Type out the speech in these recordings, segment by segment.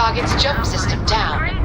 Target's jump system down.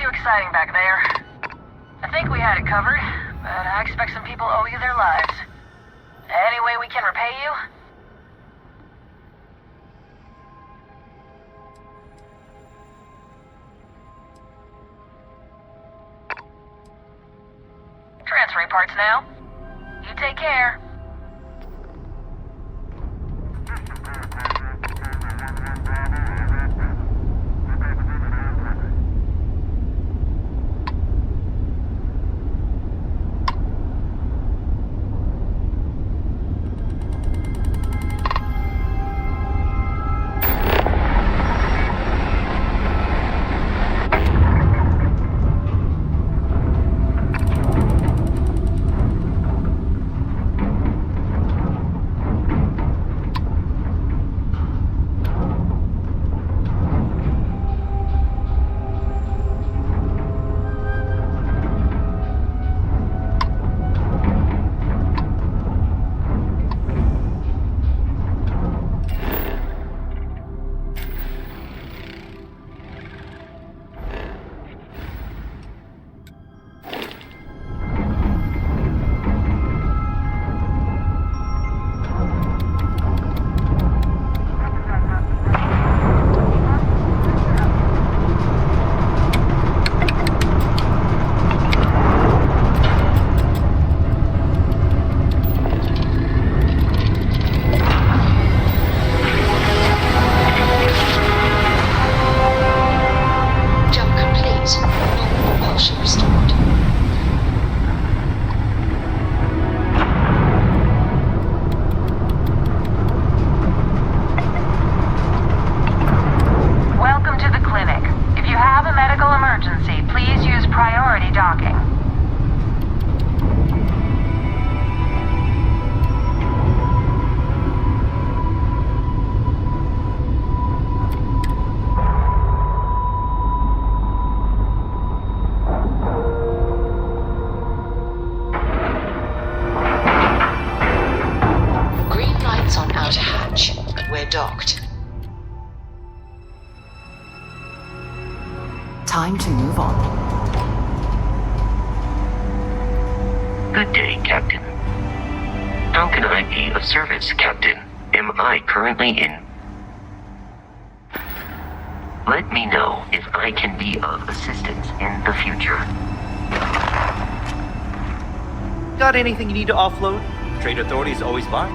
Exciting back there. I think we had it covered, but I expect some people owe you their lives. Any way we can repay you? Transferring parts now. You take care. Docked. Time to move on. Good day, Captain. How can I be of service, Captain? Am I currently in? Let me know if I can be of assistance in the future. Got anything you need to offload? Trade Authority is always buying.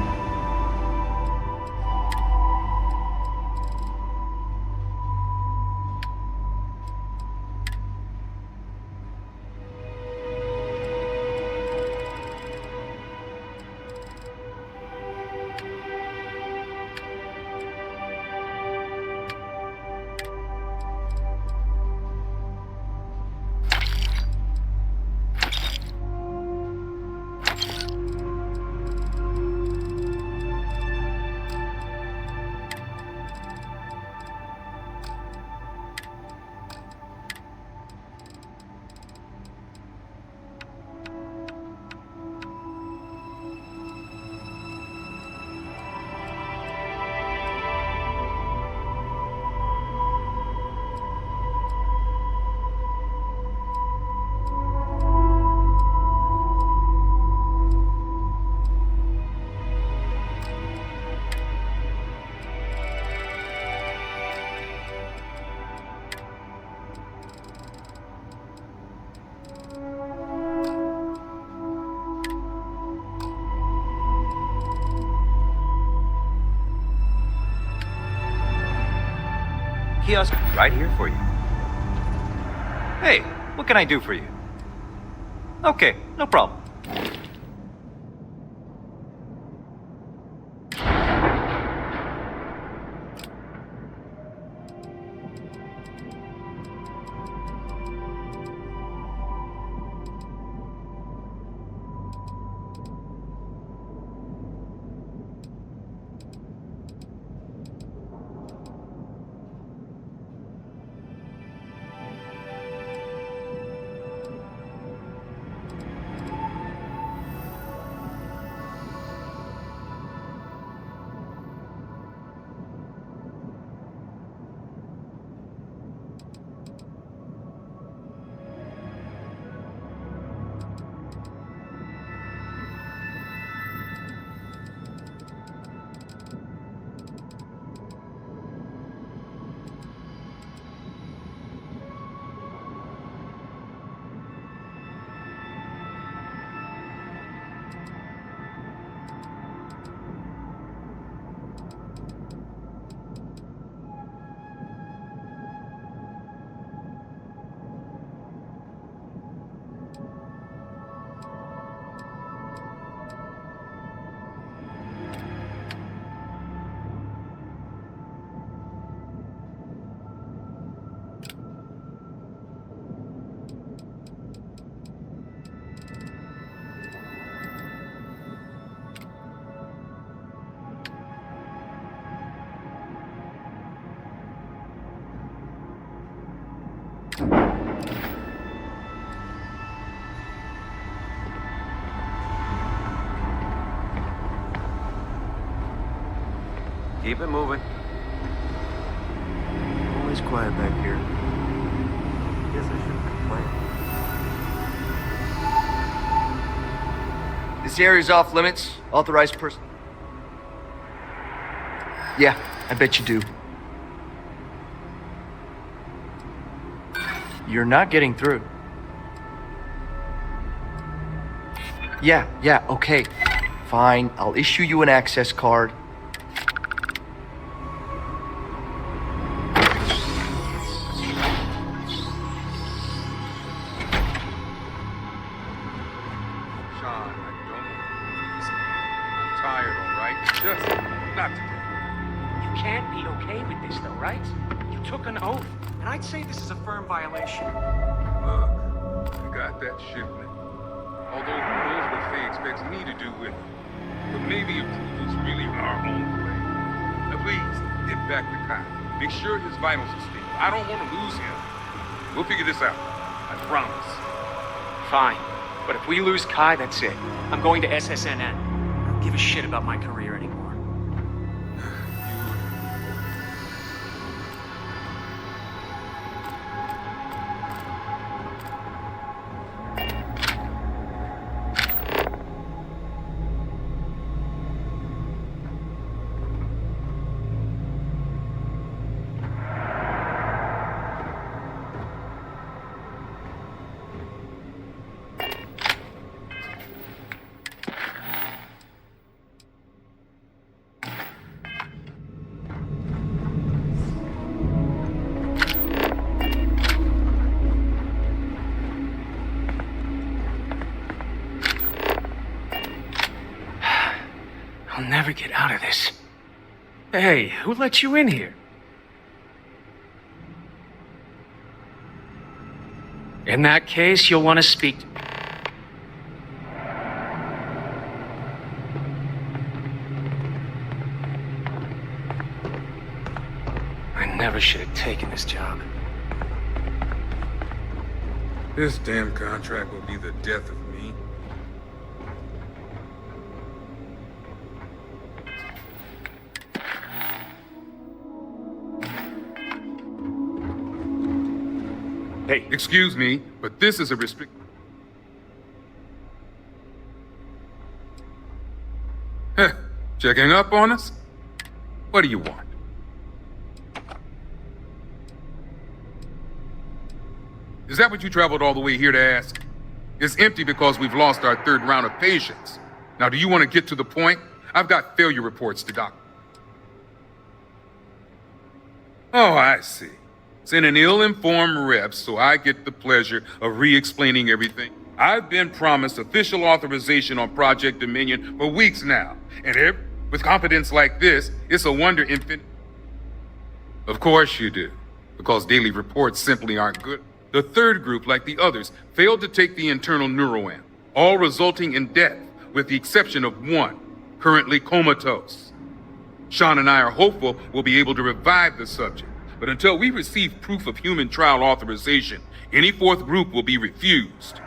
kiosk right here for you. Hey, what can I do for you? Okay, no problem. Keep it moving. Always quiet back here. Guess I shouldn't complain. This area's off limits. Authorized person. Yeah, I bet you do. You're not getting through. Yeah, okay. Fine, I'll issue you an access card. Just not today. You can't be okay with this, though, right? You took an oath, and I'd say this is a firm violation. Look, I got that shipment. Although who knows what Faye expects me to do with it. But maybe approval's really our own way. Now please, get back to Kai. Make sure his vitals are stable. I don't want to lose him. We'll figure this out. I promise. Fine. But if we lose Kai, that's it. I'm going to SSNN. I don't give a shit about my career anymore. I'll never get out of this. Hey, who let you in here? In that case, you'll want to speak to me. I never should have taken this job. This damn contract will be the death of me. Hey, Excuse me, but this is a restrict... Heh, checking up on us? What do you want? Is that what you traveled all the way here to ask? It's empty because we've lost our third round of patients. Now, do you want to get to the point? I've got failure reports to doc. Oh, I see. Send an ill-informed rep so I get the pleasure of re-explaining everything. I've been promised official authorization on Project Dominion for weeks now, and with confidence like this, it's a wonder infinite. Of course you do, because daily reports simply aren't good. The third group, like the others, failed to take the internal neuroamp, all resulting in death, with the exception of one, currently comatose. Sean and I are hopeful we'll be able to revive the subject, but until we receive proof of human trial authorization, any fourth group will be refused.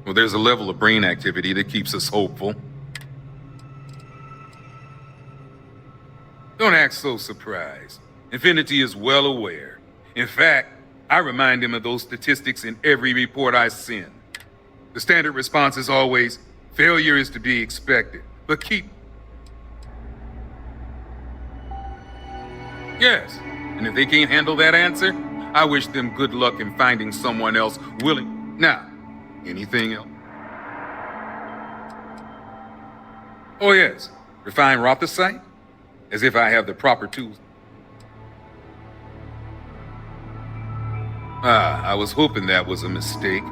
Well, there's a level of brain activity that keeps us hopeful. Don't act so surprised. Infinity is well aware. In fact, I remind him of those statistics in every report I send. The standard response is always, failure is to be expected, but keep... Yes, and if they can't handle that answer, I wish them good luck in finding someone else willing. Now, anything else? Oh yes, refine rothosite? As if I have the proper tools. I was hoping that was a mistake.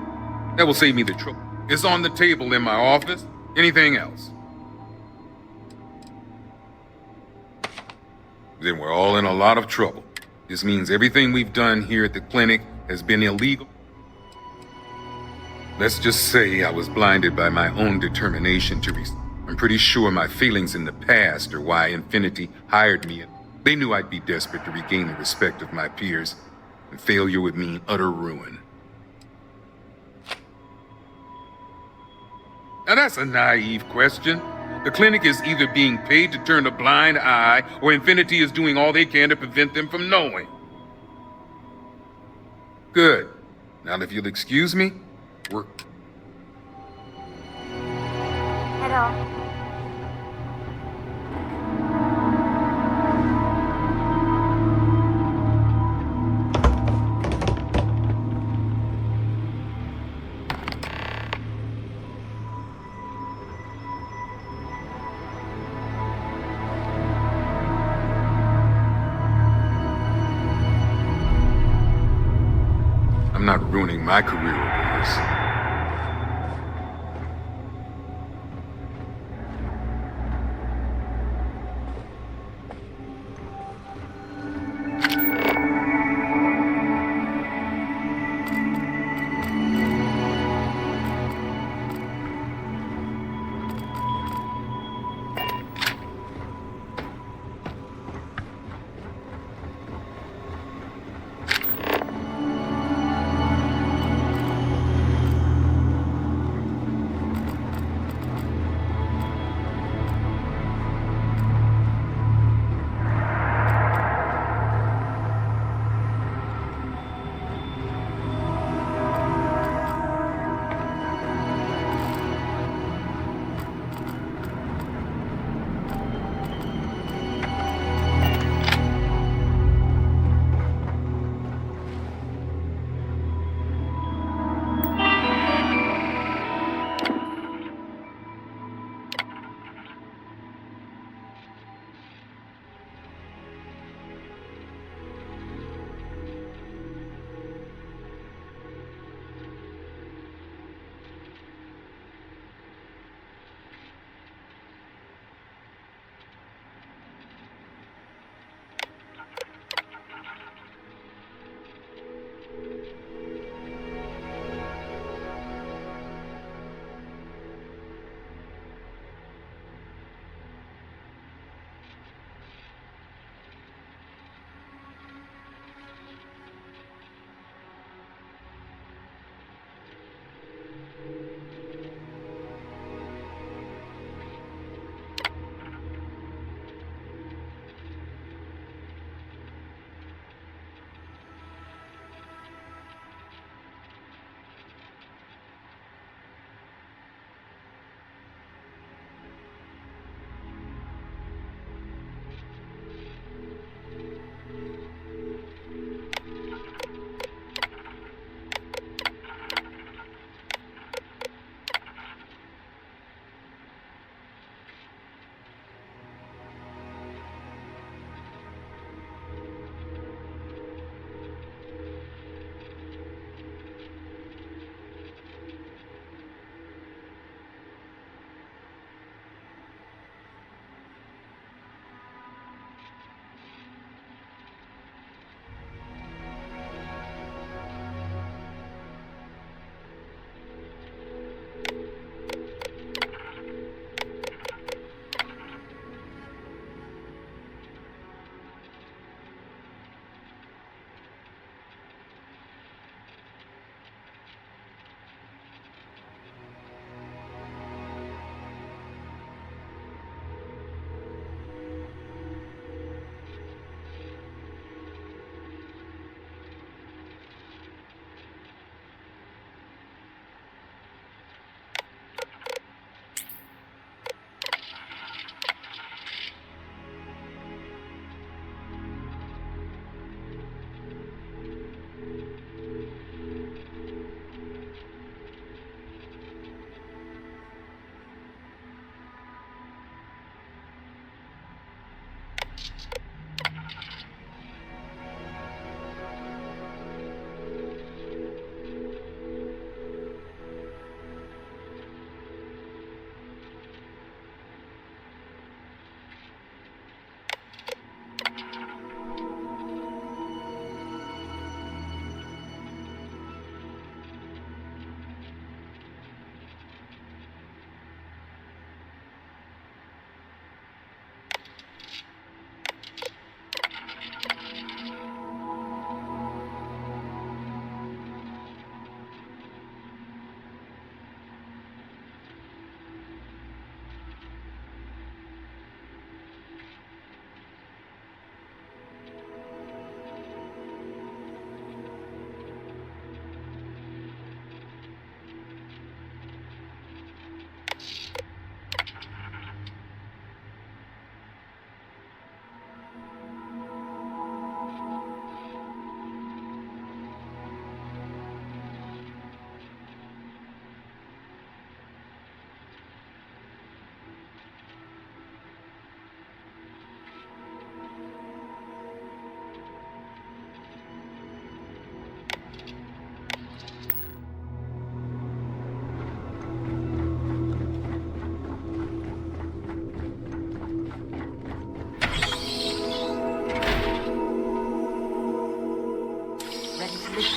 That will save me the trouble. It's on the table in my office. Anything else? Then we're all in a lot of trouble. This means everything we've done here at the clinic has been illegal. Let's just say I was blinded by my own determination to I'm pretty sure my feelings in the past are why Infinity hired me. They knew I'd be desperate to regain the respect of my peers, and failure would mean utter ruin. Now that's a naive question. The clinic is either being paid to turn a blind eye, or Infinity is doing all they can to prevent them from knowing. Good. Now if you'll excuse me, we're... Hello. I'm not ruining my career over this.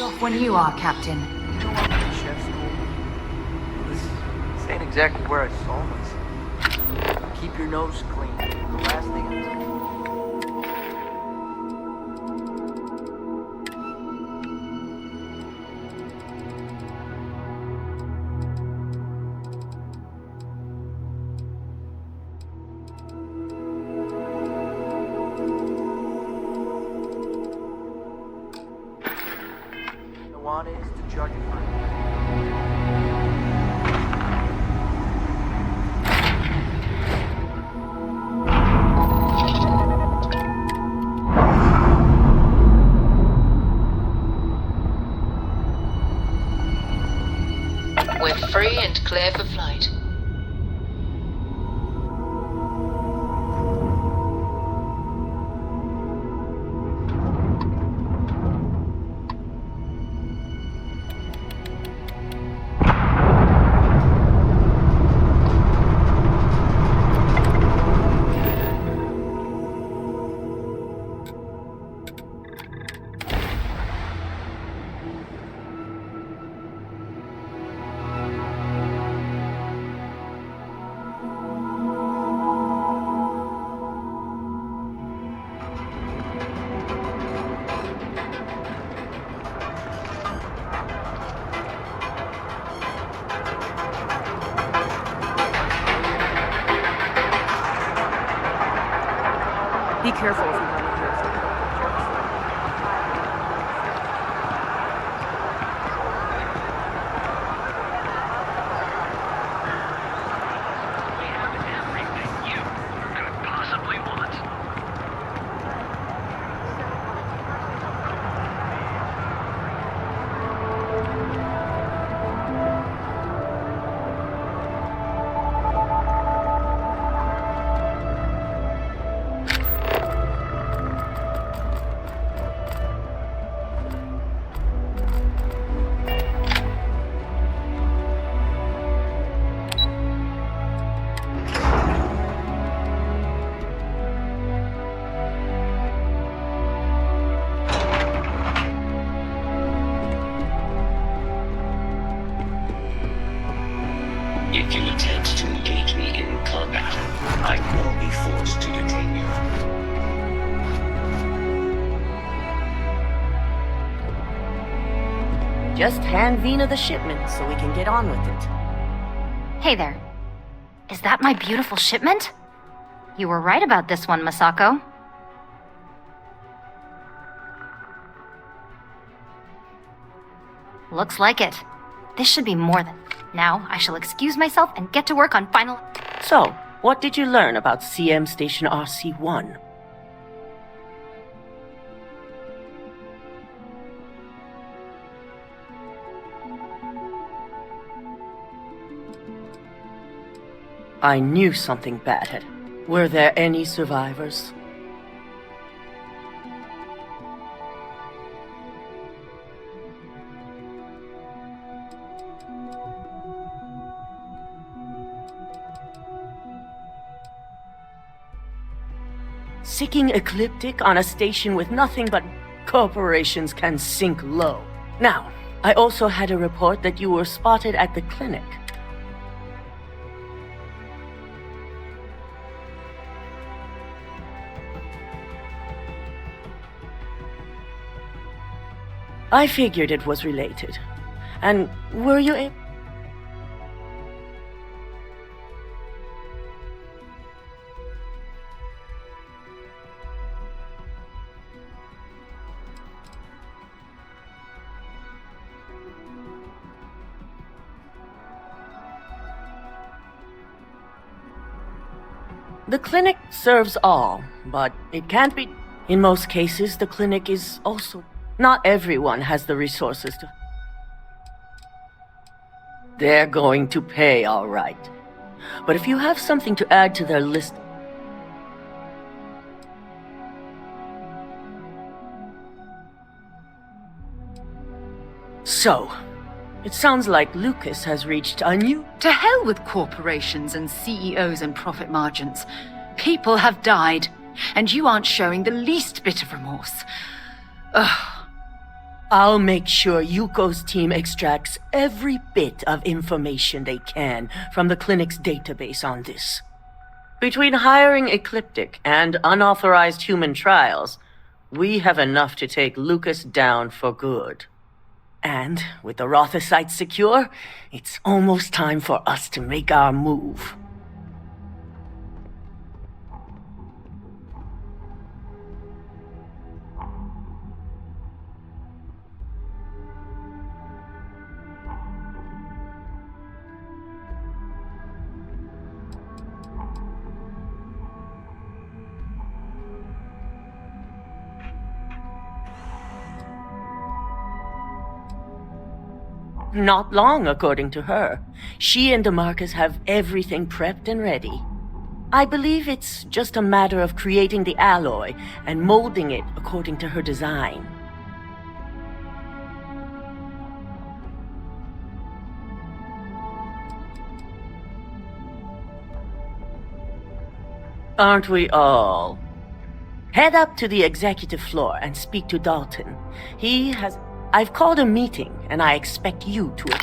Off when you are, Captain. You know what the chef school? This ain't exactly where I saw myself. Keep your nose clean. The last thing I do. Is to judge it for We're free and clear for flight. Be careful if you run into those. If you attempt to engage me in combat, I will be forced to detain you. Just hand Vina the shipment so we can get on with it. Hey there. Is that my beautiful shipment? You were right about this one, Masako. Looks like it. This should be more than... Now, I shall excuse myself and get to work on final... So, what did you learn about CM Station RC-1? I knew something bad had... Were there any survivors? Sicking ecliptic on a station with nothing but corporations can sink low. Now, I also had a report that you were spotted at the clinic. I figured it was related. And were you able... The clinic serves all, but it can't be... In most cases, the clinic is also... Not everyone has the resources to... They're going to pay, all right. But if you have something to add to their list... So, it sounds like Lucas has reached a new... To hell with corporations and CEOs and profit margins. People have died, and you aren't showing the least bit of remorse. Ugh. I'll make sure Yuko's team extracts every bit of information they can from the clinic's database on this. Between hiring Ecliptic and unauthorized human trials, we have enough to take Lucas down for good. And with the Rotha site secure, it's almost time for us to make our move. Not long, according to her. She and DeMarcus have everything prepped and ready. I believe it's just a matter of creating the alloy and molding it according to her design. Aren't we all? Head up to the executive floor and speak to Dalton. I've called a meeting, and I expect you to...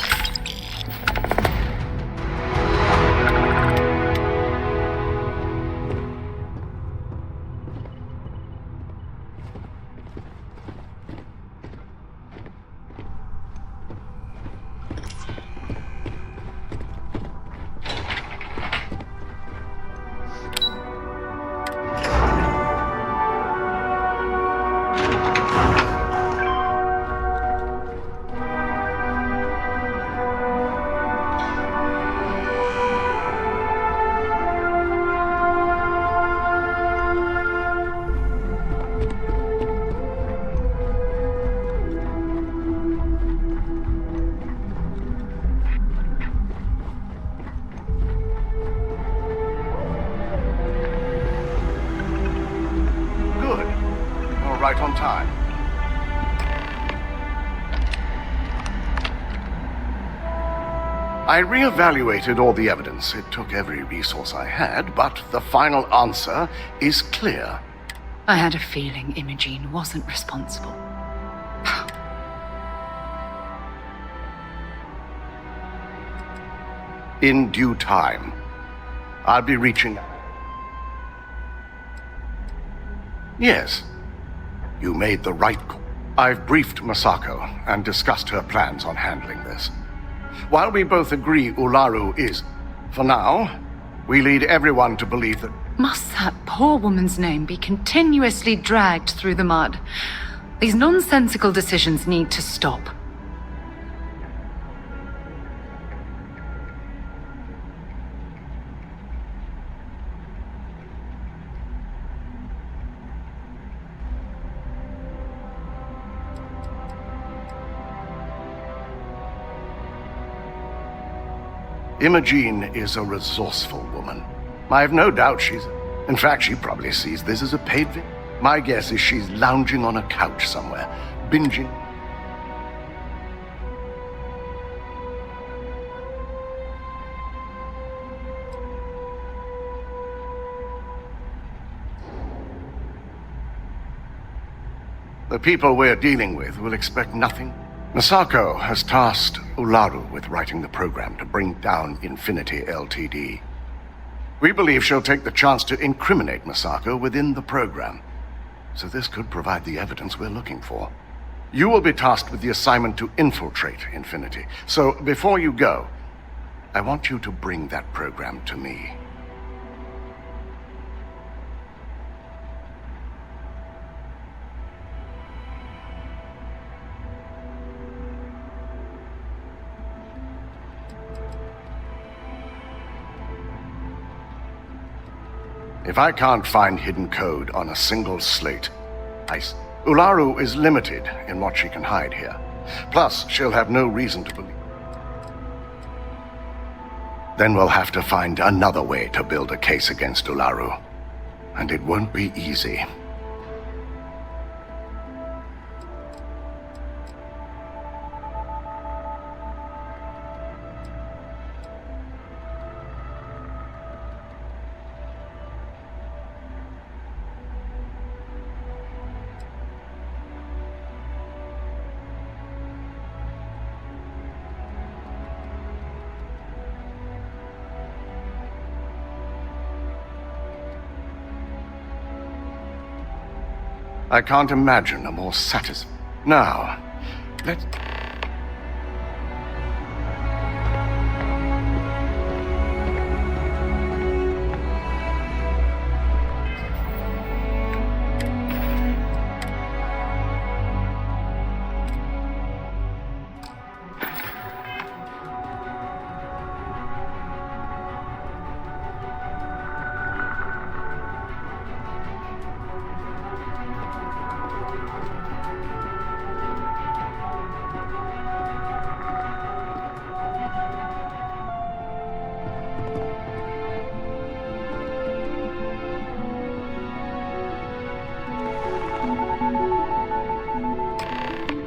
Right on time. I reevaluated all the evidence. It took every resource I had, but the final answer is clear. I had a feeling Imogene wasn't responsible. In due time, I'll be reaching... Yes. You made the right call. I've briefed Masako and discussed her plans on handling this. While we both agree Ularu is, for now, we lead everyone to believe that... Must that poor woman's name be continuously dragged through the mud? These nonsensical decisions need to stop. Imogene is a resourceful woman. I have no doubt she's... In fact, she probably sees this as a paid visit. My guess is she's lounging on a couch somewhere, binging... The people we're dealing with will expect nothing. Masako has tasked Ularu with writing the program to bring down Infinity Ltd. We believe she'll take the chance to incriminate Masako within the program, so this could provide the evidence we're looking for. You will be tasked with the assignment to infiltrate Infinity, so before you go, I want you to bring that program to me. If I can't find hidden code on a single slate, Ularu is limited in what she can hide here. Plus, she'll have no reason to believe. Then we'll have to find another way to build a case against Ularu. And it won't be easy. I can't imagine a more satisfying. Now, let's...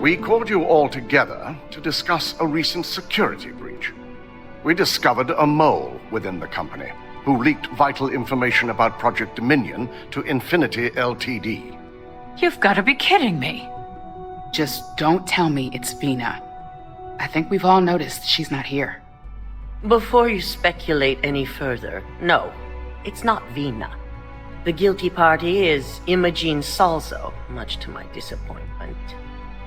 We called you all together to discuss a recent security breach. We discovered a mole within the company who leaked vital information about Project Dominion to Infinity Ltd. You've got to be kidding me. Just don't tell me it's Vina. I think we've all noticed she's not here. Before you speculate any further, no, it's not Vina. The guilty party is Imogene Salzo, much to my disappointment.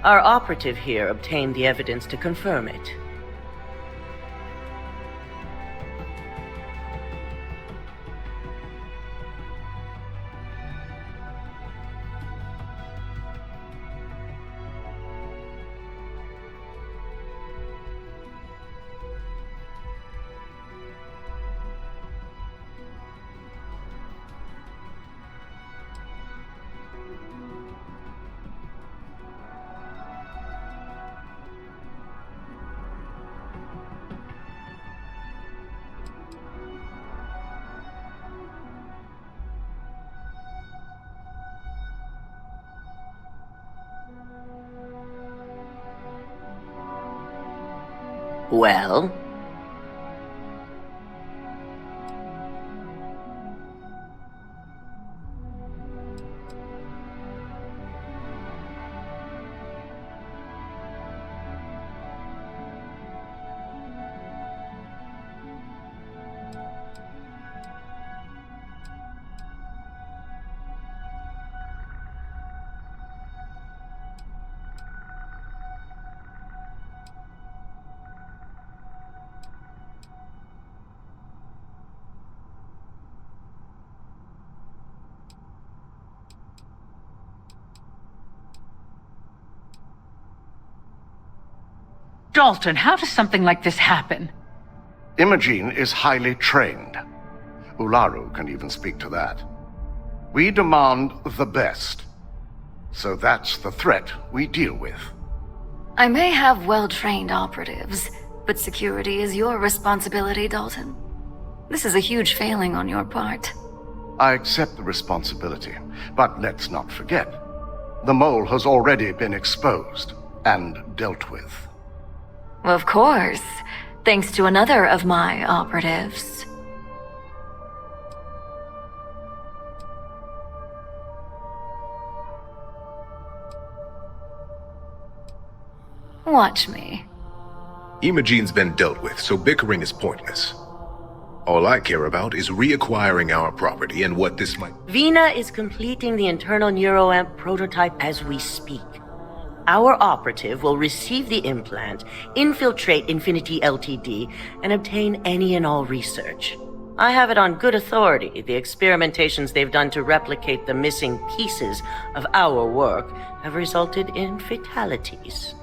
Our operative here obtained the evidence to confirm it. Well? Dalton, how does something like this happen? Imogene is highly trained. Ularu can even speak to that. We demand the best. So that's the threat we deal with. I may have well-trained operatives, but security is your responsibility, Dalton. This is a huge failing on your part. I accept the responsibility, but let's not forget, the mole has already been exposed and dealt with. Of course, thanks to another of my operatives. Watch me. Imogene's been dealt with, so bickering is pointless. All I care about is reacquiring our property and what this might... Vina is completing the internal neuroamp prototype as we speak. Our operative will receive the implant, infiltrate Infinity Ltd, and obtain any and all research. I have it on good authority. The experimentations they've done to replicate the missing pieces of our work have resulted in fatalities.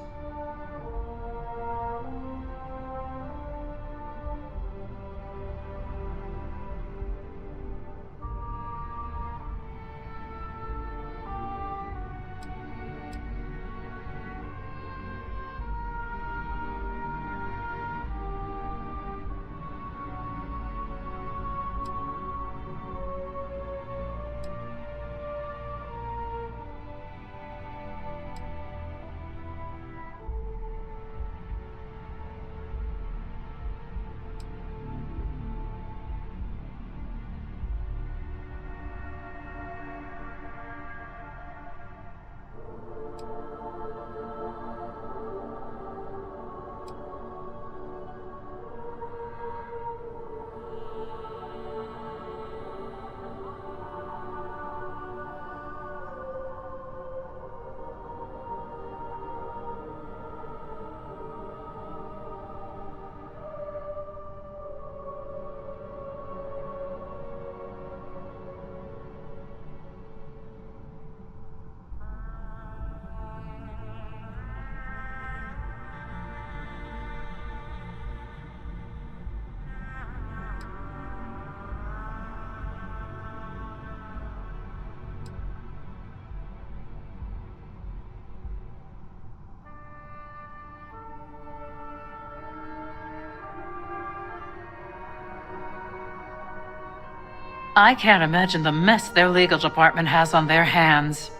I can't imagine the mess their legal department has on their hands.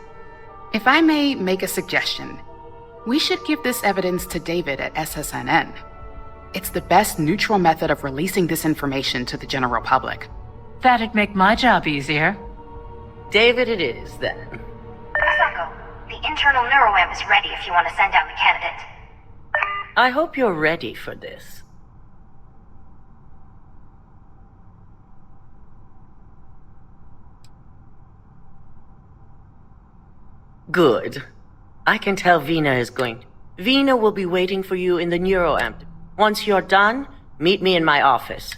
If I may make a suggestion, we should give this evidence to David at SSNN. It's the best neutral method of releasing this information to the general public. That'd make my job easier. David it is, then. Masako, the internal neuroamp is ready if you want to send down the candidate. I hope you're ready for this. Good. I can tell Vina is going. Vina will be waiting for you in the neuroamp. Once you're done, meet me in my office.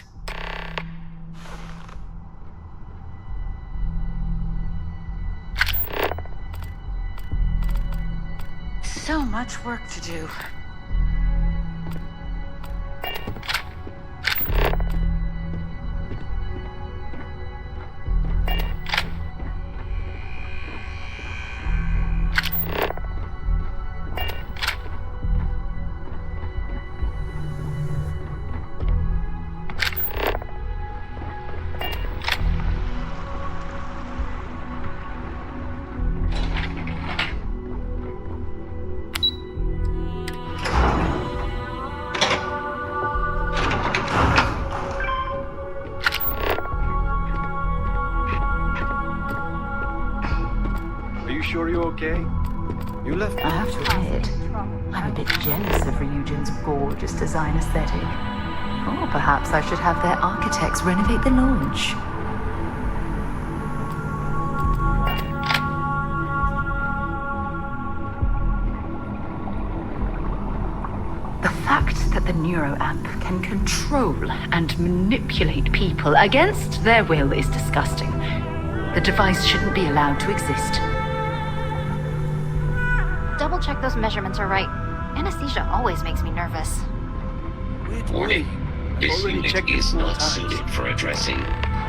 So much work to do. Sure you're okay? You left. I have to admit, I'm a bit jealous of Ryujin's gorgeous design aesthetic. Or perhaps I should have their architects renovate the launch. The fact that the neuroamp can control and manipulate people against their will is disgusting. The device shouldn't be allowed to exist. Double check those measurements are right. Anesthesia always makes me nervous. Warning. This unit is not suited for addressing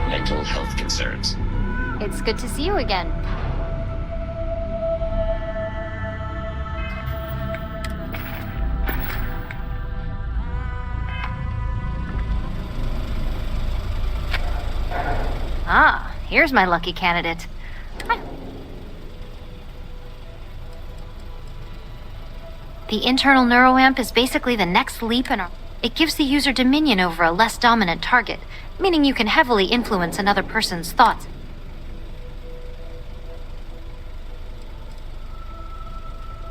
mental health concerns. It's good to see you again. Ah, here's my lucky candidate. The internal neuroamp is basically the next leap in our... It gives the user dominion over a less dominant target, meaning you can heavily influence another person's thoughts.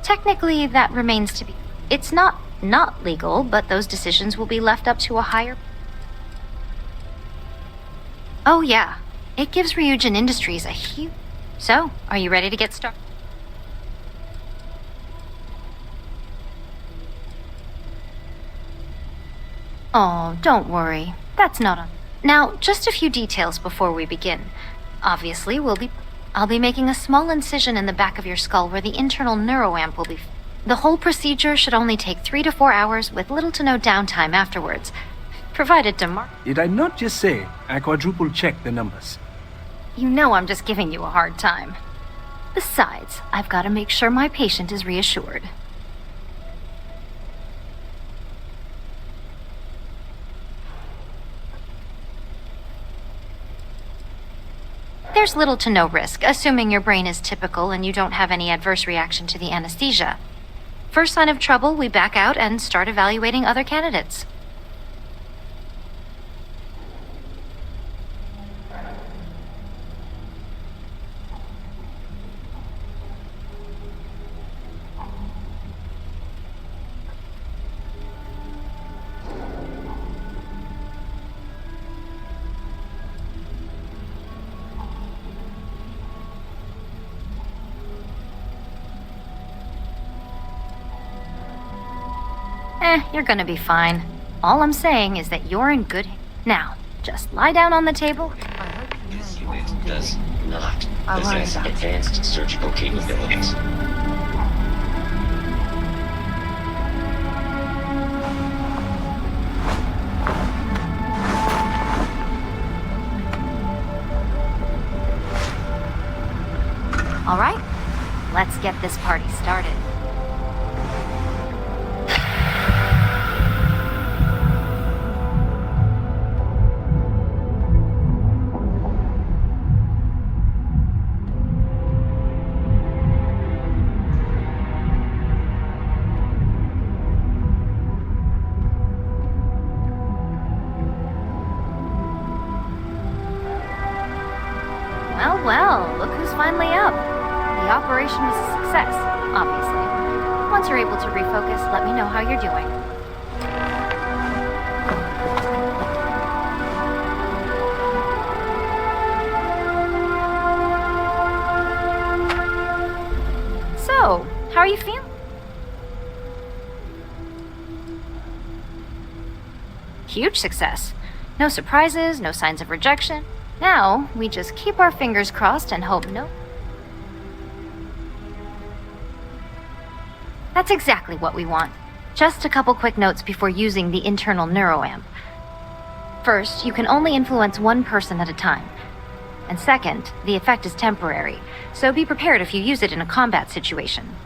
Technically, that remains to be... It's not legal, but those decisions will be left up to a higher... Oh yeah, it gives Ryujin Industries a huge... So, are you ready to get started? Oh, don't worry. That's not on. Now, just a few details before we begin. Obviously, I'll be making a small incision in the back of your skull where the internal neuroamp will be. The whole procedure should only take 3 to 4 hours with little to no downtime afterwards, provided Did I not just say I quadruple checked the numbers? You know I'm just giving you a hard time. Besides, I've got to make sure my patient is reassured. There's little to no risk, assuming your brain is typical and you don't have any adverse reaction to the anesthesia. First sign of trouble, we back out and start evaluating other candidates. You're gonna be fine. All I'm saying is that you're in good hands. Now, just lie down on the table. This unit does not possess advanced surgical capabilities. All right, let's get this party started. operation was a success, obviously. Once you're able to refocus, let me know how you're doing. So, how are you feeling? Huge success. No surprises, no signs of rejection. Now, we just keep our fingers crossed and hope no... That's exactly what we want. Just a couple quick notes before using the internal neuroamp. First, you can only influence one person at a time. And second, the effect is temporary, so be prepared if you use it in a combat situation.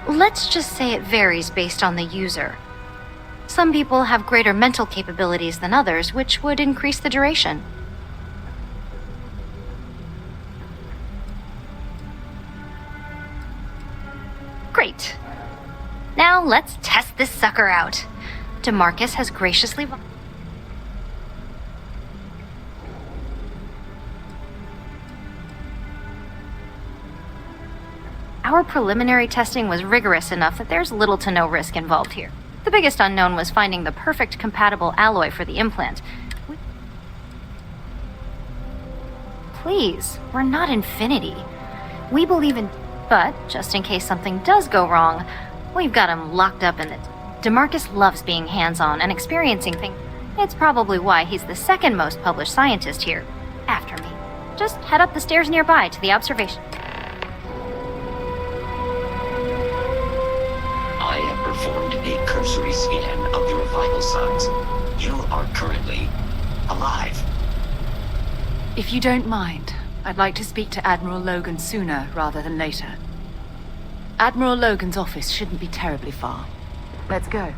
Let's just say it varies based on the user. Some people have greater mental capabilities than others, which would increase the duration. Great. Now let's test this sucker out. DeMarcus has graciously... Our preliminary testing was rigorous enough that there's little to no risk involved here. The biggest unknown was finding the perfect compatible alloy for the implant. Please, we're not Infinity. We believe in... But, just in case something does go wrong, we've got him locked up in it. DeMarcus loves being hands-on and experiencing things. It's probably why he's the second most published scientist here, after me. Just head up the stairs nearby to the observation. I have performed a cursory scan of your vital signs. You are currently alive. If you don't mind, I'd like to speak to Admiral Logan sooner rather than later. Admiral Logan's office shouldn't be terribly far. Let's go.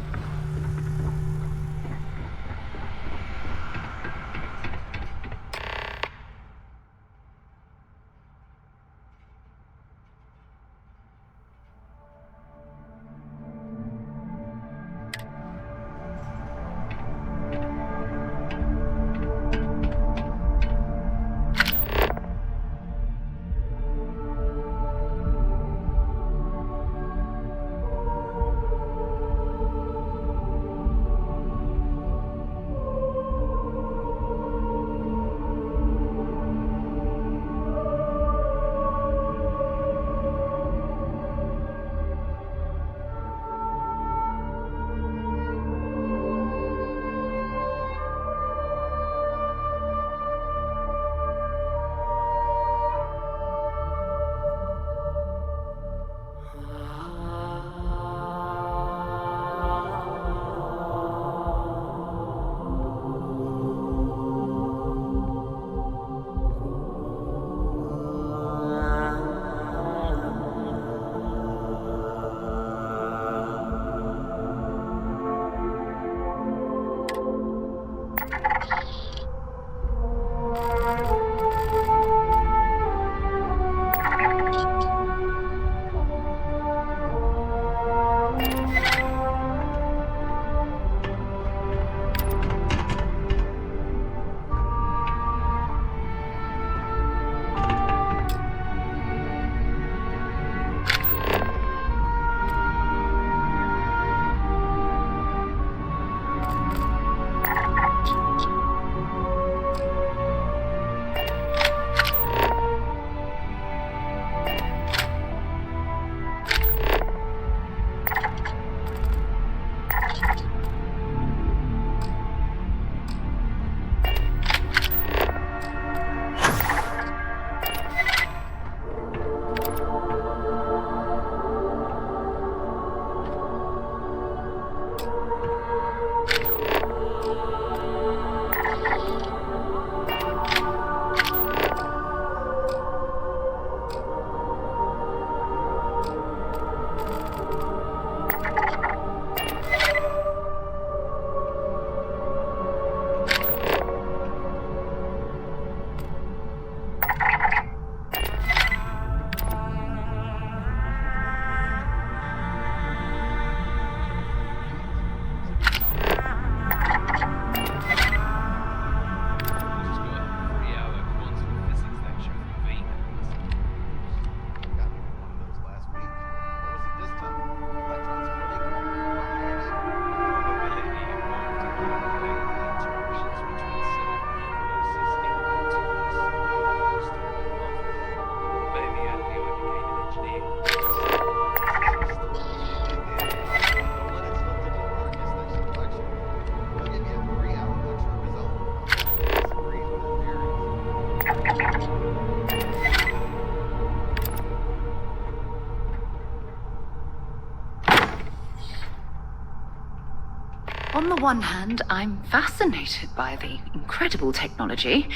On the one hand, I'm fascinated by the incredible technology.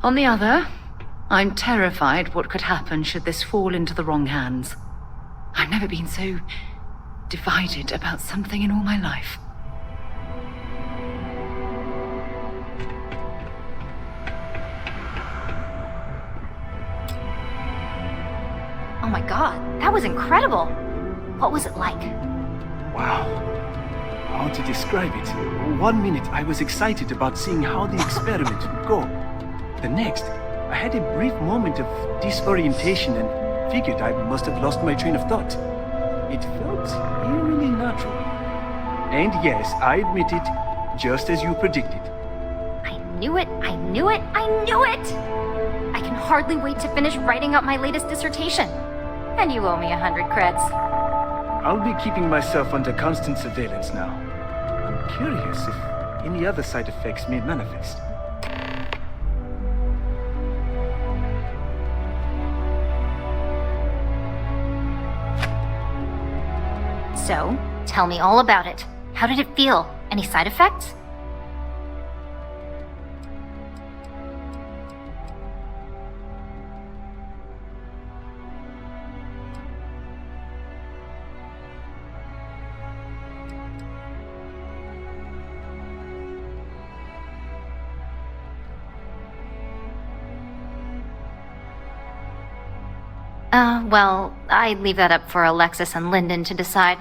On the other, I'm terrified what could happen should this fall into the wrong hands. I've never been so divided about something in all my life. Oh my god, that was incredible! What was it like? Wow. How to describe it? 1 minute I was excited about seeing how the experiment would go. The next, I had a brief moment of disorientation and figured I must have lost my train of thought. It felt eerily natural. And yes, I admit it, just as you predicted. I knew it! I knew it! I knew it! I can hardly wait to finish writing up my latest dissertation. And you owe me 100 creds. I'll be keeping myself under constant surveillance now. I'm curious if any other side effects may manifest. So, tell me all about it. How did it feel? Any side effects? Well, I leave that up for Alexis and Lyndon to decide.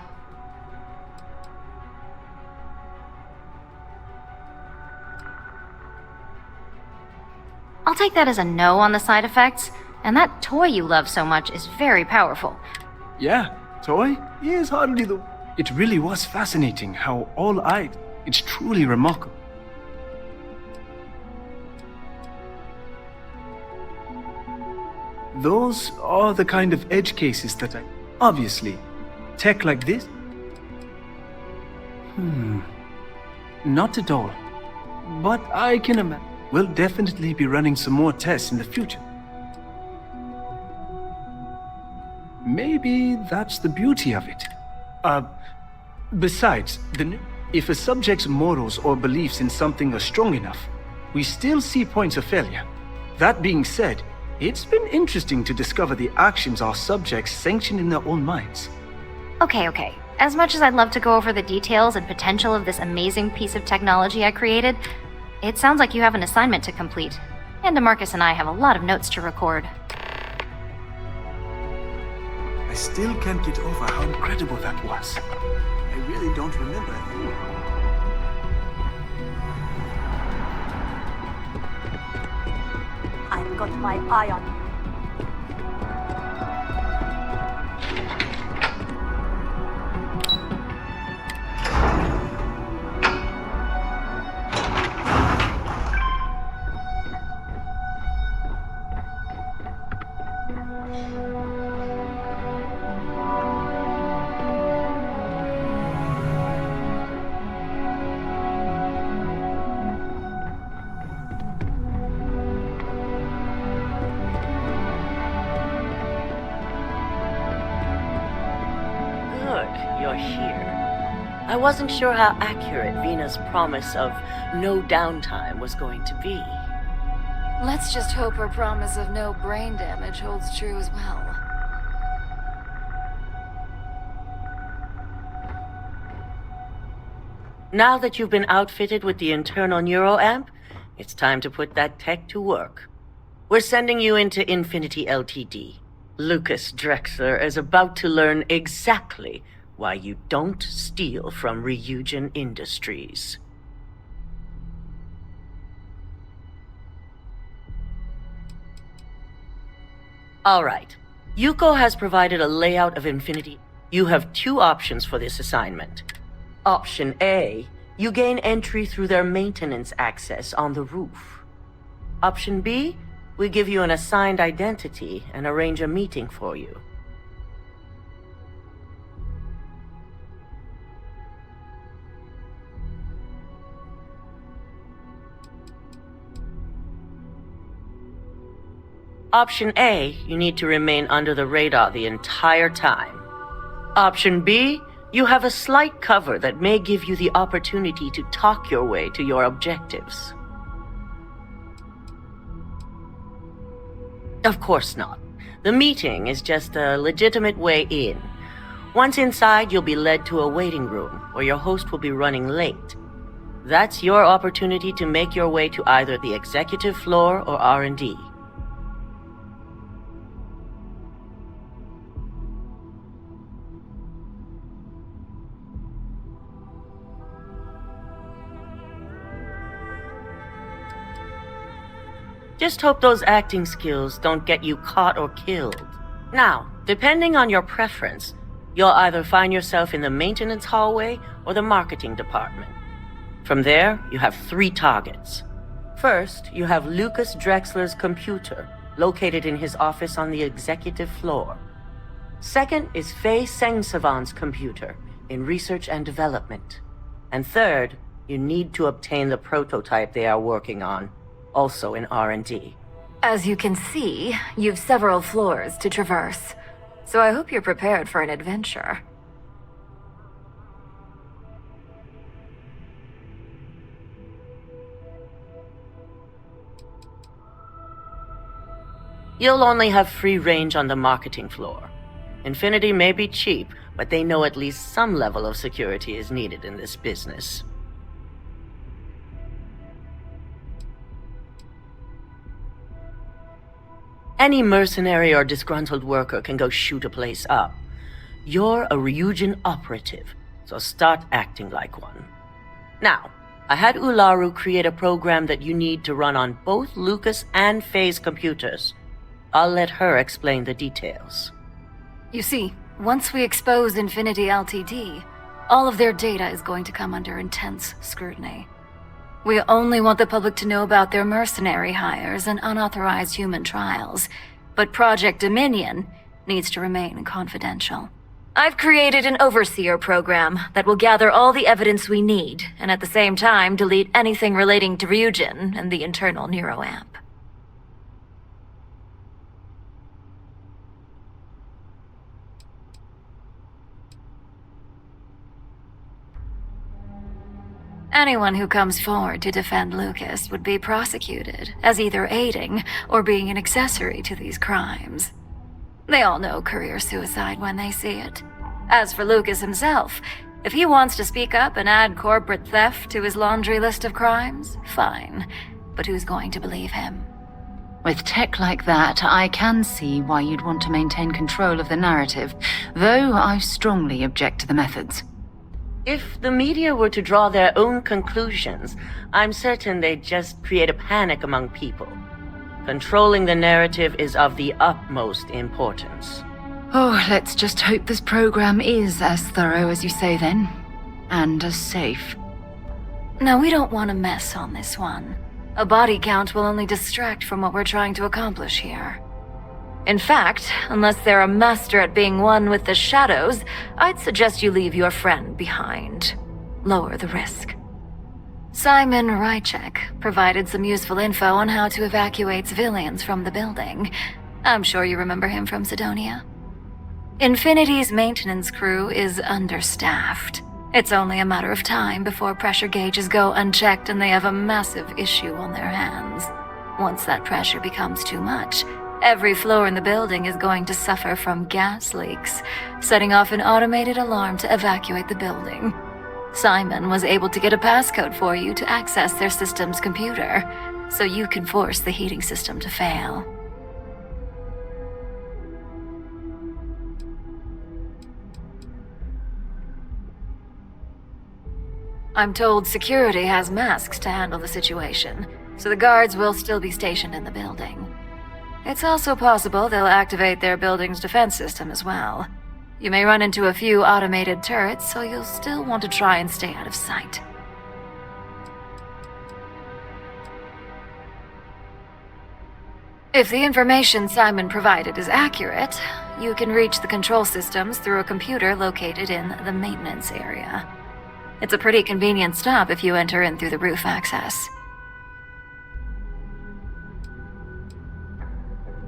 I'll take that as a no on the side effects, and that toy you love so much is very powerful. Yeah, toy is hardly the... It really was fascinating how all-eyed. It's truly remarkable. Those are the kind of edge cases that I... Obviously, tech like this? Not at all. But I can imagine. We'll definitely be running some more tests in the future. Maybe that's the beauty of it. Besides, if a subject's morals or beliefs in something are strong enough, we still see points of failure. That being said, it's been interesting to discover the actions our subjects sanction in their own minds. Okay. As much as I'd love to go over the details and potential of this amazing piece of technology I created, it sounds like you have an assignment to complete. And DeMarcus and I have a lot of notes to record. I still can't get over how incredible that was. I really don't remember a thing. I've got my eye on you. You're here. I wasn't sure how accurate Vina's promise of no downtime was going to be. Let's just hope her promise of no brain damage holds true as well. Now that you've been outfitted with the internal neuroamp, it's time to put that tech to work. We're sending you into Infinity Ltd. Lucas Drexler is about to learn exactly why you don't steal from Ryujin Industries. All right. Yuko has provided a layout of Infinity. You have two options for this assignment. Option A, you gain entry through their maintenance access on the roof. Option B, we give you an assigned identity and arrange a meeting for you. Option A, you need to remain under the radar the entire time. Option B, You have a slight cover that may give you the opportunity to talk your way to your objectives. Of course not. The meeting is just a legitimate way in. Once inside, you'll be led to a waiting room where your host will be running late. That's your opportunity to make your way to either the executive floor or R&D. Just hope those acting skills don't get you caught or killed. Now, depending on your preference, you'll either find yourself in the maintenance hallway or the marketing department. From there, you have 3 targets. First, you have Lucas Drexler's computer, located in his office on the executive floor. Second is Faye Sengsavant's computer, in research and development. And third, you need to obtain the prototype they are working on, also in R&D. As you can see, you've several floors to traverse, so I hope you're prepared for an adventure. You'll only have free range on the marketing floor. Infinity may be cheap, but they know at least some level of security is needed in this business. Any mercenary or disgruntled worker can go shoot a place up. You're a Ryujin operative, so start acting like one. Now, I had Ularu create a program that you need to run on both Lucas and Faye's computers. I'll let her explain the details. You see, once we expose Infinity Ltd, all of their data is going to come under intense scrutiny. We only want the public to know about their mercenary hires and unauthorized human trials, but Project Dominion needs to remain confidential. I've created an overseer program that will gather all the evidence we need, and at the same time delete anything relating to Ryujin and the internal neuroamp. Anyone who comes forward to defend Lucas would be prosecuted as either aiding or being an accessory to these crimes. They all know career suicide when they see it. As for Lucas himself, if he wants to speak up and add corporate theft to his laundry list of crimes, fine. But who's going to believe him? With tech like that, I can see why you'd want to maintain control of the narrative, though I strongly object to the methods. If the media were to draw their own conclusions, I'm certain they'd just create a panic among people. Controlling the narrative is of the utmost importance. Oh, let's just hope this program is as thorough as you say then, and as safe. No, we don't want to mess on this one. A body count will only distract from what we're trying to accomplish here. In fact, unless they're a master at being one with the shadows, I'd suggest you leave your friend behind. Lower the risk. Simon Rychek provided some useful info on how to evacuate civilians from the building. I'm sure you remember him from Sidonia. Infinity's maintenance crew is understaffed. It's only a matter of time before pressure gauges go unchecked and they have a massive issue on their hands. Once that pressure becomes too much, every floor in the building is going to suffer from gas leaks, setting off an automated alarm to evacuate the building. Simon was able to get a passcode for you to access their system's computer, so you can force the heating system to fail. I'm told security has masks to handle the situation, so the guards will still be stationed in the building. It's also possible they'll activate their building's defense system as well. You may run into a few automated turrets, so you'll still want to try and stay out of sight. If the information Simon provided is accurate, you can reach the control systems through a computer located in the maintenance area. It's a pretty convenient stop if you enter in through the roof access.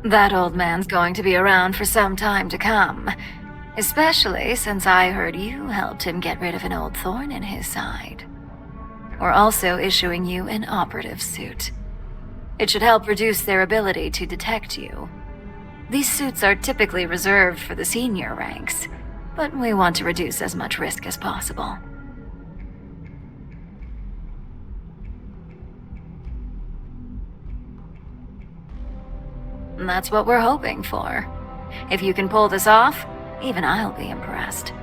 That old man's going to be around for some time to come. Especially since I heard you helped him get rid of an old thorn in his side. We're also issuing you an operative suit. It should help reduce their ability to detect you. These suits are typically reserved for the senior ranks, but we want to reduce as much risk as possible. And that's what we're hoping for. If you can pull this off, even I'll be impressed.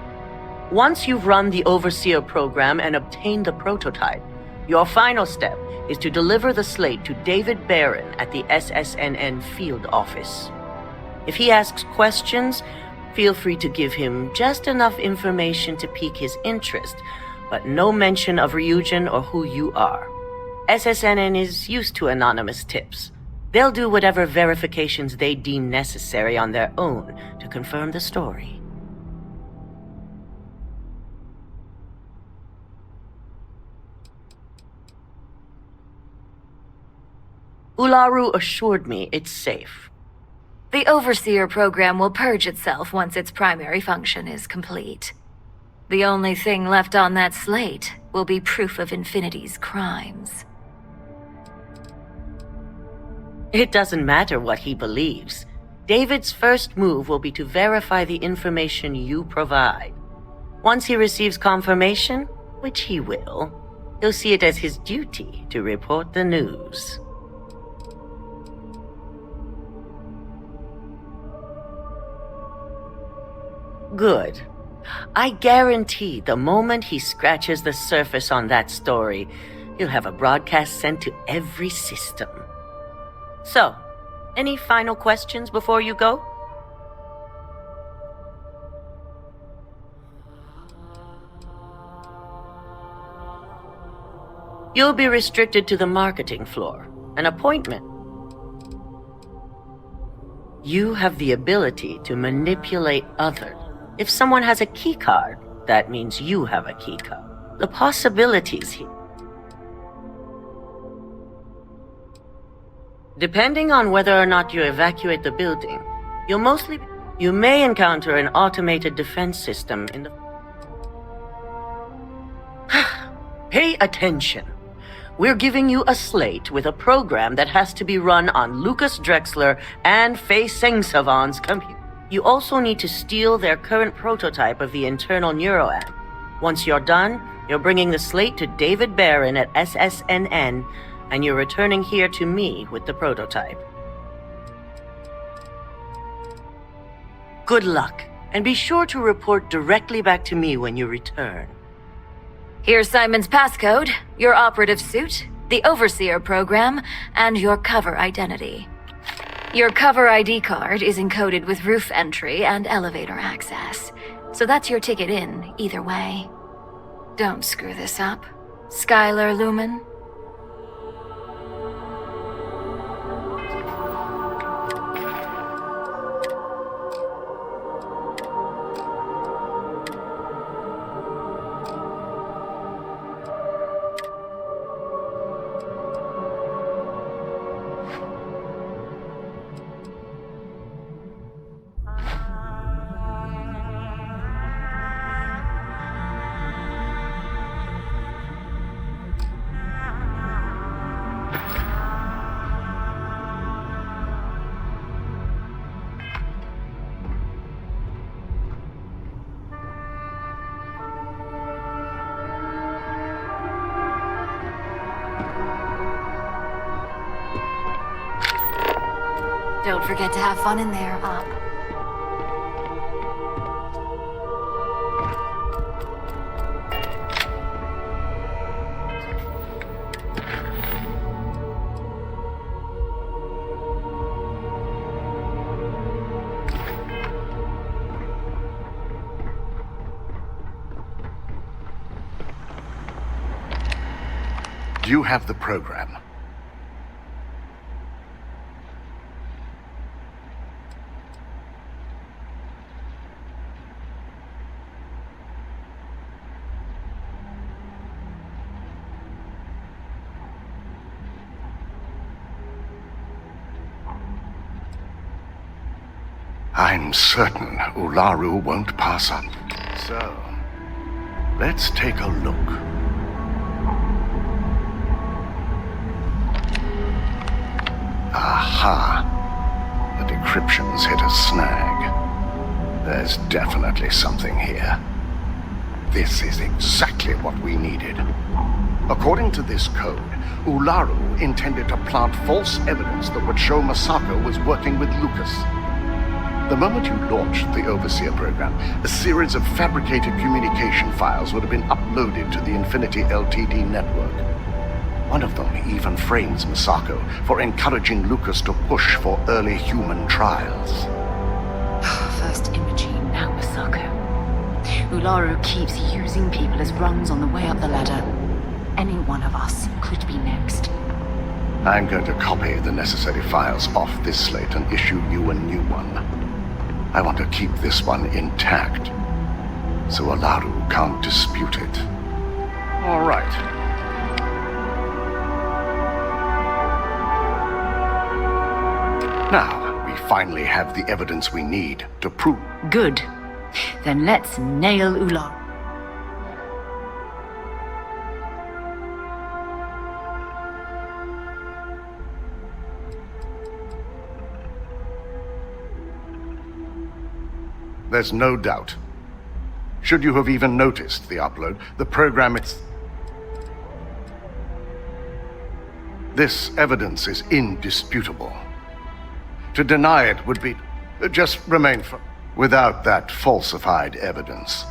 Once you've run the Overseer program and obtained the prototype, your final step is to deliver the slate to David Barron at the SSNN field office. If he asks questions, feel free to give him just enough information to pique his interest, but no mention of Ryujin or who you are. SSNN is used to anonymous tips. They'll do whatever verifications they deem necessary on their own to confirm the story. Ularu assured me it's safe. The Overseer program will purge itself once its primary function is complete. The only thing left on that slate will be proof of Infinity's crimes. It doesn't matter what he believes. David's first move will be to verify the information you provide. Once he receives confirmation, which he will, he'll see it as his duty to report the news. Good. I guarantee the moment he scratches the surface on that story, he'll have a broadcast sent to every system. So, any final questions before you go? You'll be restricted to the marketing floor. An appointment. You have the ability to manipulate others. If someone has a keycard, that means you have a keycard. The possibilities here. Depending on whether or not you evacuate the building, you may encounter an automated defense system in the... Pay attention. We're giving you a slate with a program that has to be run on Lucas Drexler and Fei Sengsavan's computer. You also need to steal their current prototype of the internal neuroamp. Once you're done, you're bringing the slate to David Barron at SSNN, and you're returning here to me with the prototype. Good luck, and be sure to report directly back to me when you return. Here's Simon's passcode, your operative suit, the Overseer program, and your cover identity. Your cover ID card is encoded with roof entry and elevator access, so that's your ticket in, either way. Don't screw this up, Skylar Lumen. Don't forget to have fun in there, Op. Do you have the program? I'm certain Ularu won't pass up. So, let's take a look. Aha! The decryption's hit a snag. There's definitely something here. This is exactly what we needed. According to this code, Ularu intended to plant false evidence that would show Masako was working with Lucas. The moment you launched the Overseer program, a series of fabricated communication files would have been uploaded to the Infinity LTD network. One of them even frames Masako for encouraging Lucas to push for early human trials. First Imogene, now Masako. Ularu keeps using people as rungs on the way up the ladder. Any one of us could be next. I'm going to copy the necessary files off this slate and issue you a new one. I want to keep this one intact, so Ularu can't dispute it. All right. Now, we finally have the evidence we need to prove. Good. Then let's nail Ularu. There's no doubt. Should you have even noticed the upload, the program This evidence is indisputable. To deny it would be... just remain without that falsified evidence.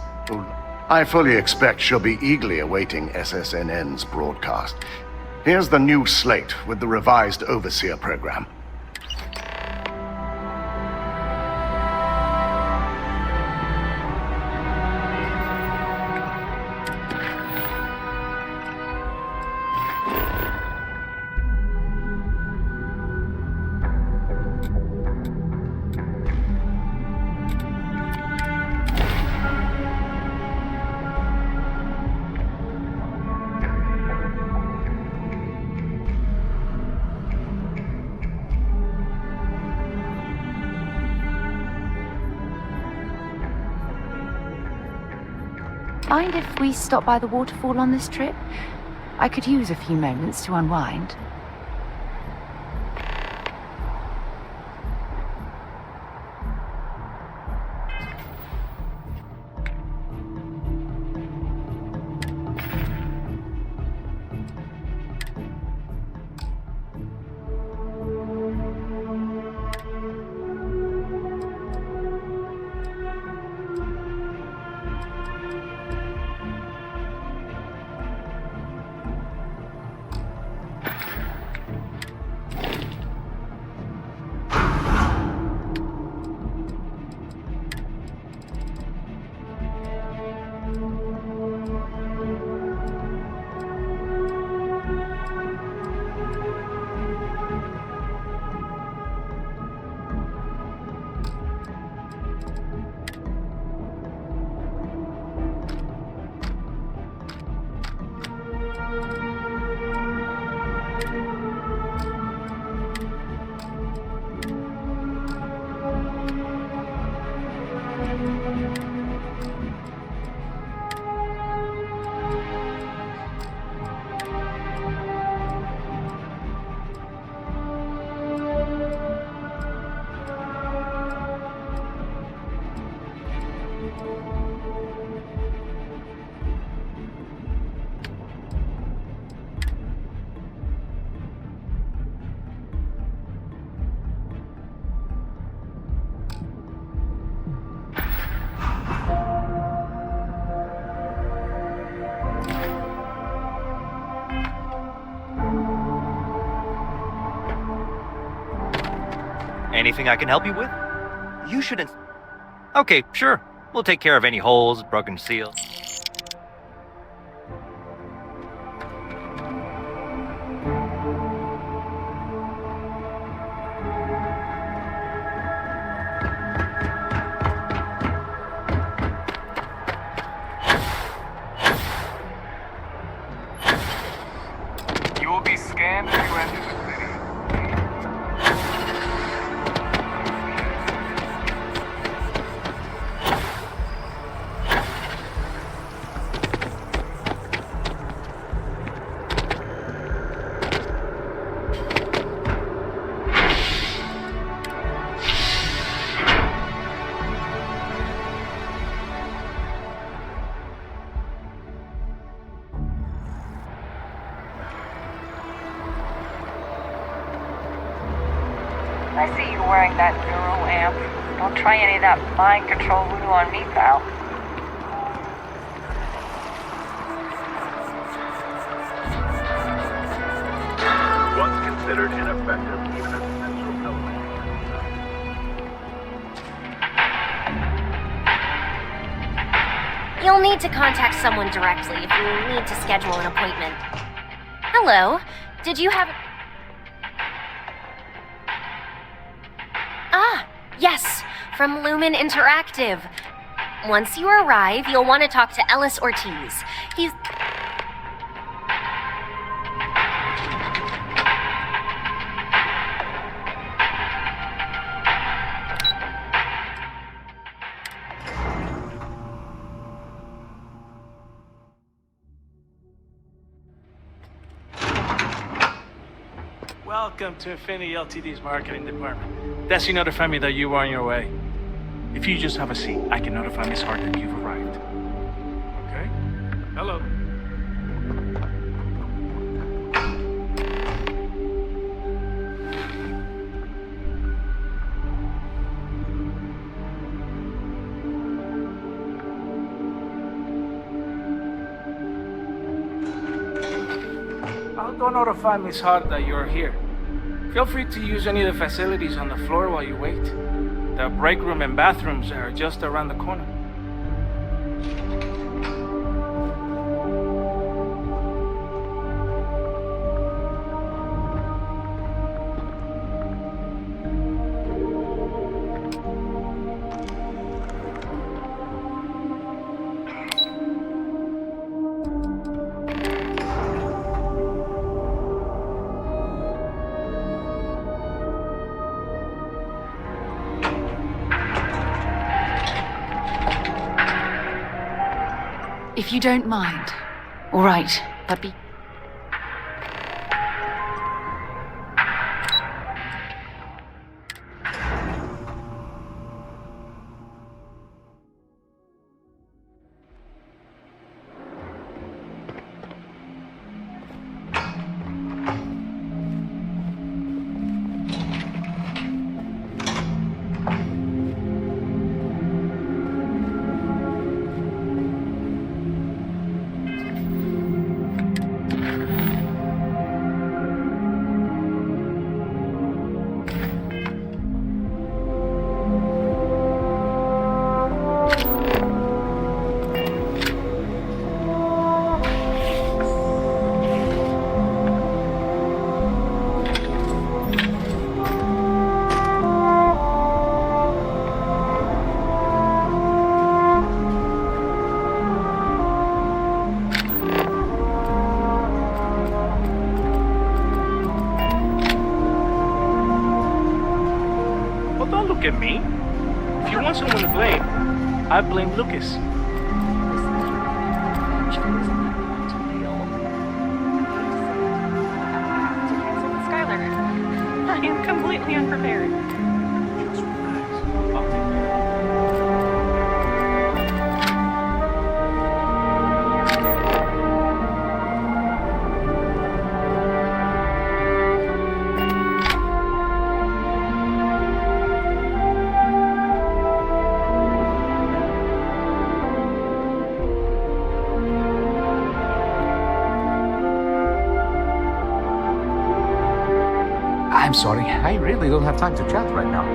I fully expect she'll be eagerly awaiting SSNN's broadcast. Here's the new slate with the revised Overseer program. Mind if we stop by the waterfall on this trip? I could use a few moments to unwind. Anything I can help you with? You shouldn't... Okay, sure. We'll take care of any holes, broken seals. You will be scanned as you enter the city. I see you wearing that neural amp. Don't try any of that mind control voodoo on me, pal. Once considered ineffective, even as potential television. You'll need to contact someone directly if you need to schedule an appointment. Hello, did you have... Ah, yes, from Lumen Interactive. Once you arrive, you'll want to talk to Ellis Ortiz. He's... Welcome to Infinity LTD's marketing department. Desi notified me that you were on your way. If you just have a seat, I can notify Miss Hart that you've arrived. Okay? Hello. I'll go notify Miss Hart that you're here. Feel free to use any of the facilities on the floor while you wait. The break room and bathrooms are just around the corner. If you don't mind. All right, but be... Look at me. If you want someone to blame, I blame Lucas. Skylar, I am completely unprepared. Just relax. I'll take care of it. I'm sorry, I really don't have time to chat right now.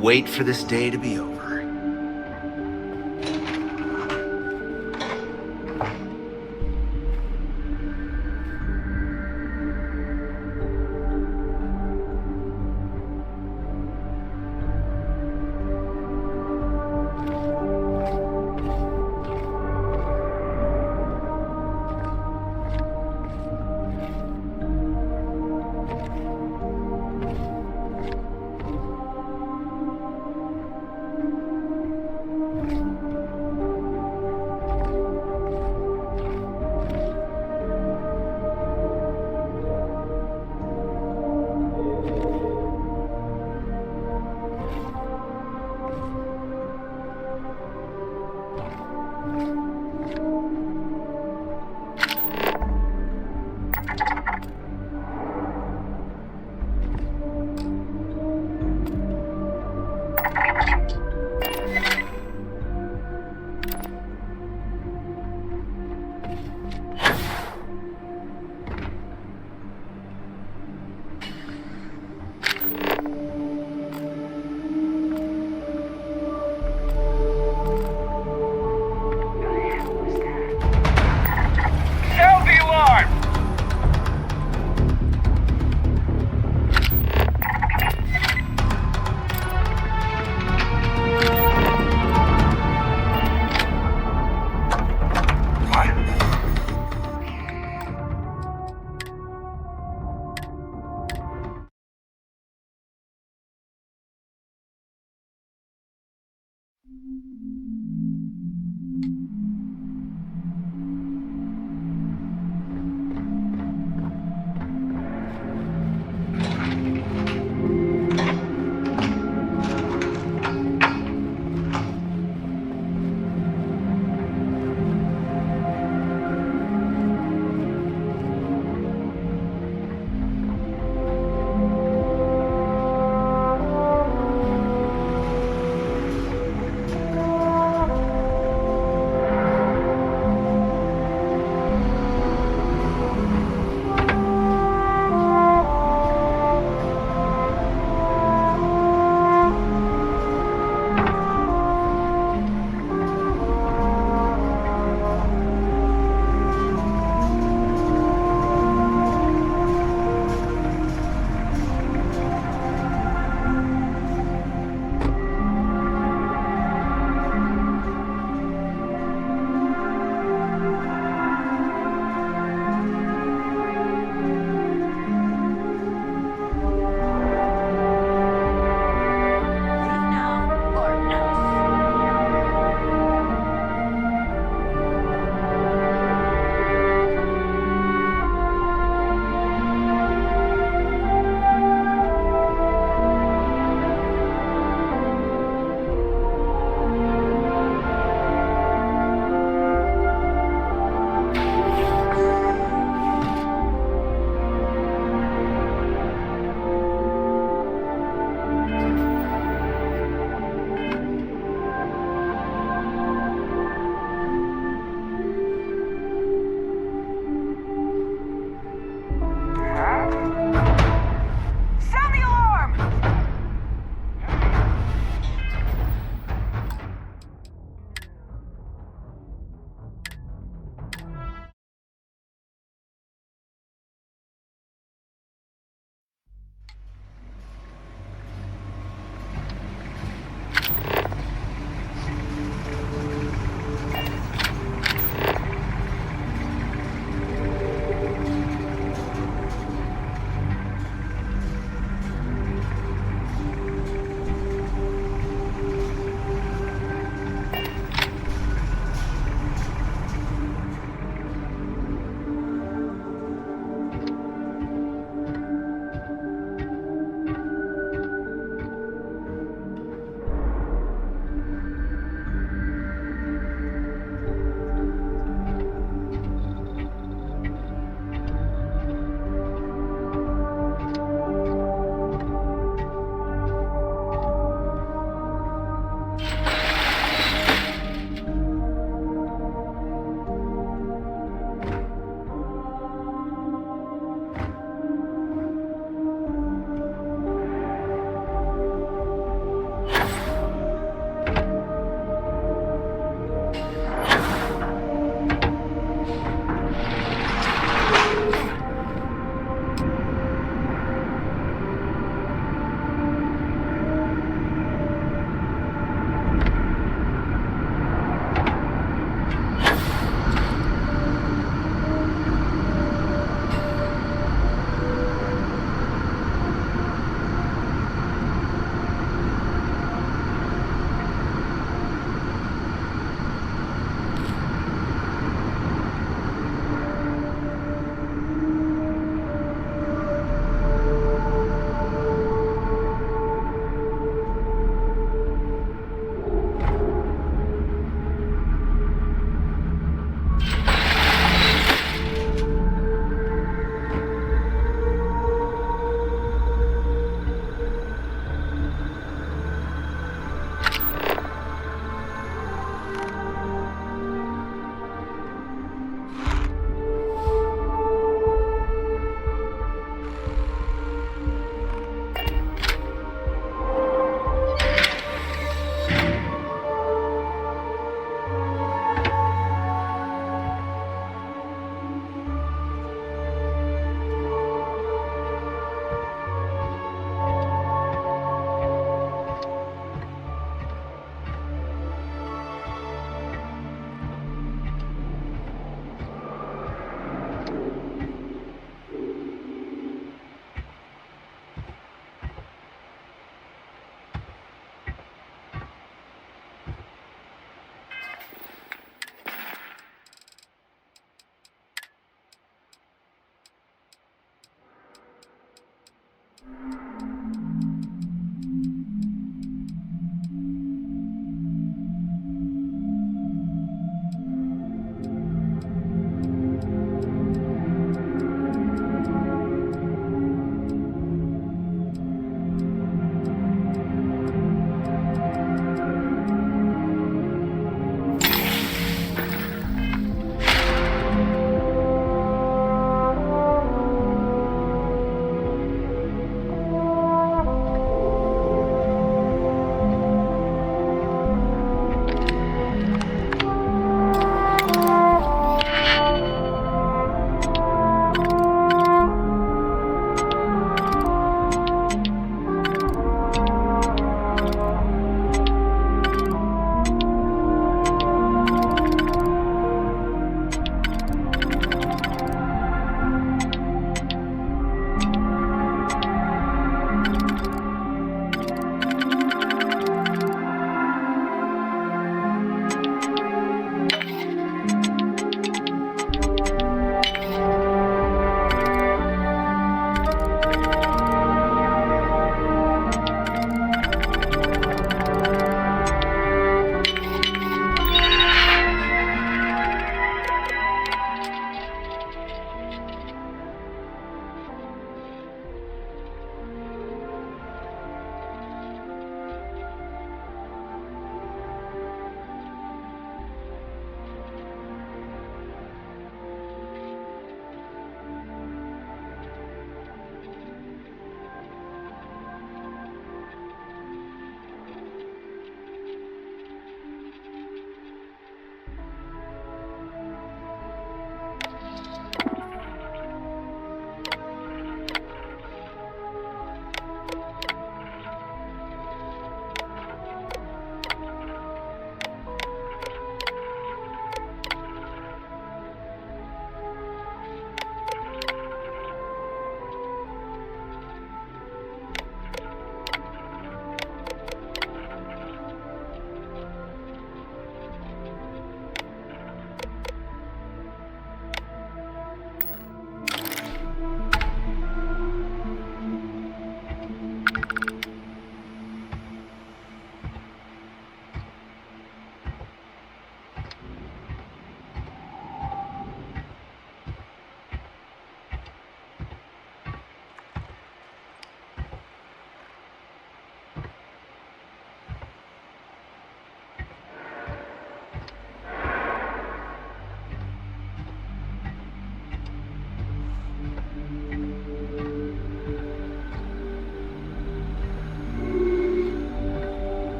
wait for this day to be over. Sound the alarm!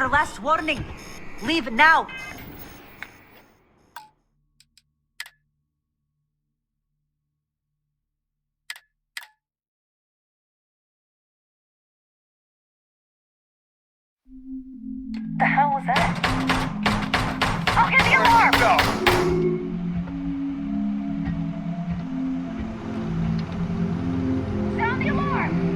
our last warning. Leave now. The hell was that? I'll get the alarm! Sound the alarm!